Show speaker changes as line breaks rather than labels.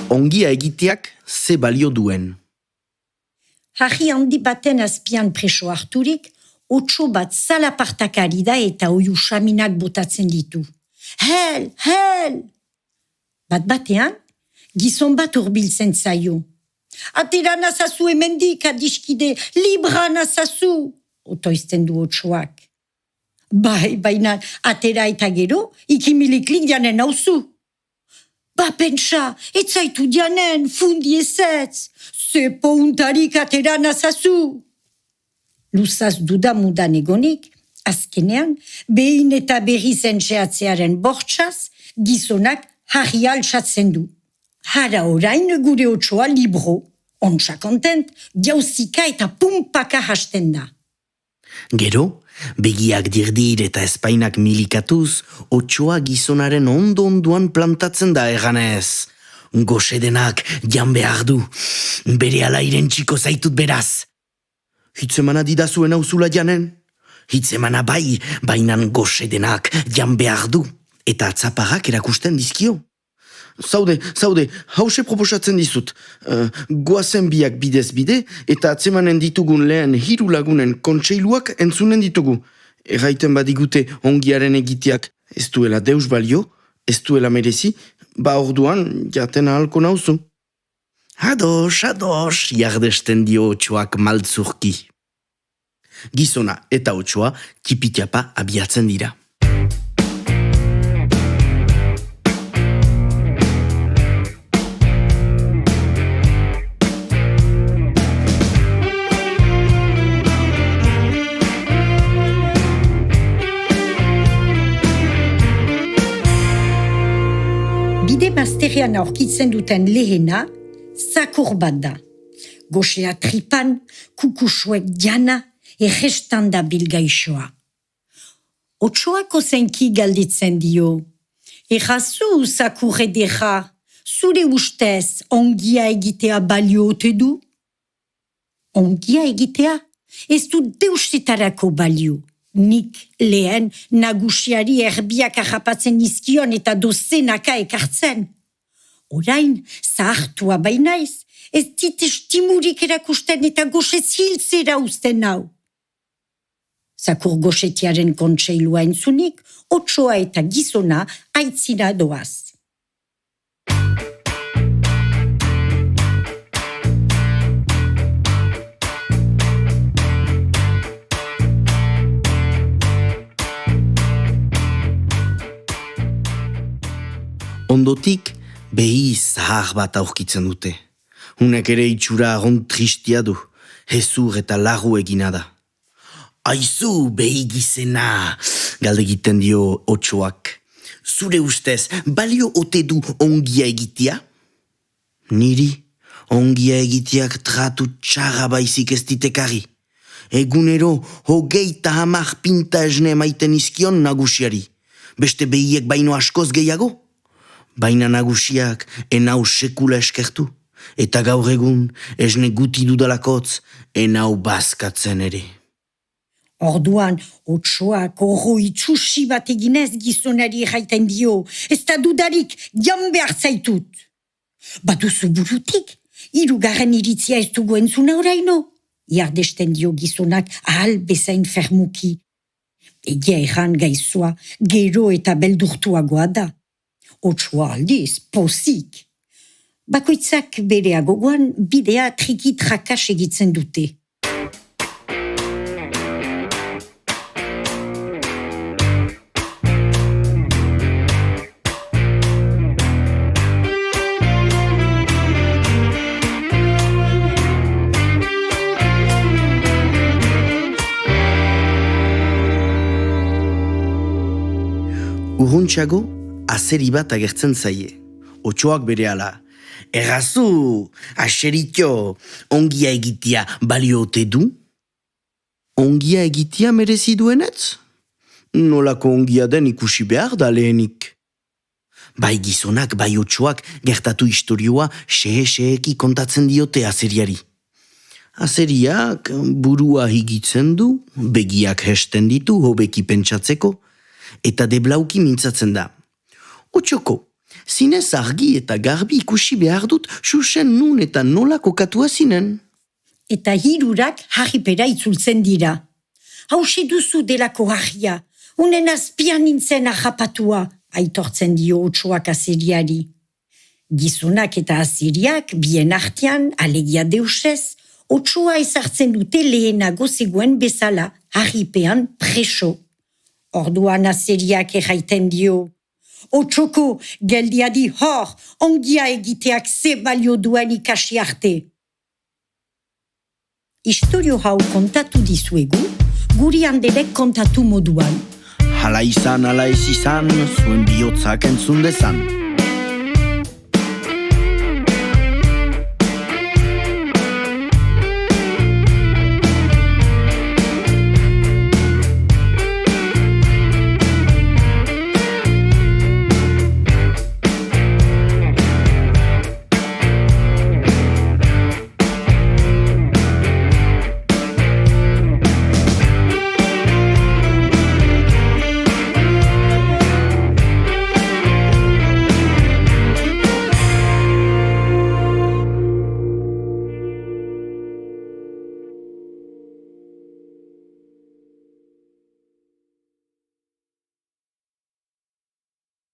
ongia egiteak ze balio duen.
Harri handi baten azpian preso harturik, otso bat zalapartak ari da eta oiu saminak botatzen ditu. Hel, hel! Bat-batean, gizon bat hurbiltzen zaio. Atera nazazu hemendik, adiskide, libra nazazu! Otoizten du otsoak. Baina, atera eta gero, ikimiliklik dianen hauzu. Ba, pentsa, etzaitu dianen, fundi ezetz, ze pountarik atera nazazu. Luzaz dudamudan egonik, azkenean, behin eta berriz entxeatzearen bortxaz, gizonak harri altsatzen du. Hara orain gure otsoa libro, ontsa kontent, jauzika eta pumpaka hasten da.
Gero, begiak dirdir eta espainak milikatuz, otsoa gizonaren ondo-onduan plantatzen da eganez. Gosedenak jan behar du, bere alairen txiko zaitut beraz. Hitzemana didazuen hauzula janen? Hitzemana bai, bainan gosedenak jan behar du, eta atzaparrak erakusten dizkio. Zaude, hause proposatzen dizut. Goazen biak bidez bide, eta atzemanen ditugun lehen 3 lagunen kontseiluak entzunen ditugu. Erraiten badigute ongiaren egiteak ez duela deus balio, ez duela merezi, ba orduan jaten ahalko nauzu. Ados, jardesten dio otsoak maltzurki. Gizona eta otsoa tipitiapa abiatzen dira.
Bide bazterrean aurkitzen duten lehena, zakur bat da. Goxea tripan, kukusuek jana, errestan da bilgaixoa. Otsoako zenki galditzen dio. Errazu, zakur edera, zure ustez ongia egitea balio ote du? Ongia egitea? Ez du deusetarako balio. Nik lehen nagusiari erbiak harrapatzen izkion eta dozenaka ekartzen. Orain, zahartua bainaiz, ez dit estimurik erakusten eta goxez hiltzera usten nau. Zakur goxetiaren kontseilua entzunik, otsoa eta gizona aitzina doaz.
Ondotik, behi zahar bat aurkitzen dute. Hunek ere itxura agon tristia du, hezur eta lagu egina da. Aizu, behi gizena, galdegiten dio otsoak. Zure ustez, balio ote du ongia egitea? Niri, ongia egiteak tratu txarra baizik ez ditekari. Egunero, 30 pinta esne maiten izkion nagusiari. Beste behiek baino askoz gehiago? Baina nagusiak enau sekula eskertu, eta gaur egun esne guti dudalakotz enau bazkatzen ere.
Orduan, otsoak horro itxusi bat eginez gizonari erraiten dio, ez da dudarik jan behar zaitut. Baduzu burutik, 3. iritzia ez dugu entzuna oraino. Iardesten dio gizonak ahal bezain fermuki. Egia erran gaizua, gero eta beldurtuagoa da. Otsoa aldiz, pozik. Bakoitzak bere agogoan bidea triki trakas egitzen dute.
Urruntxago, azeri bat agertzen zaie. Otsoak berehala. Errazu, aseritxo, ongia egitea balio ote du? Ongia egitea merezi duenetz? Nolako ongia den ikusi behar da lehenik. Bai gizonak, bai otsoak gertatu istorioa xehe-xeheki kontatzen diote azeriari. Azeriak burua higitzen du, begiak hesten ditu hobeki pentsatzeko, eta deblauki mintzatzen da. Otsoko, Zinez argi eta garbi ikusi behar dut Xuxen nun eta nola kokatua zinen.
Eta hirurak harripera itzultzen dira. Hausi duzu delako harria, unen azpian nintzen ahapatua, aitortzen dio Otsoak azeriari. Gizonak eta azeriak bien artean, alegia deusez, Otsoa ezartzen dute lehenago zegoen bezala, harripean preso. Orduan azeriak erraiten dio. Otsoko, geldiadi hor, ongia egiteak ze balio duen ikasi arte. Historio hau kontatu dizuegu, guri handelek kontatu moduan.
Hala izan, hala ez izan, zuen bihotzak entzun dezan.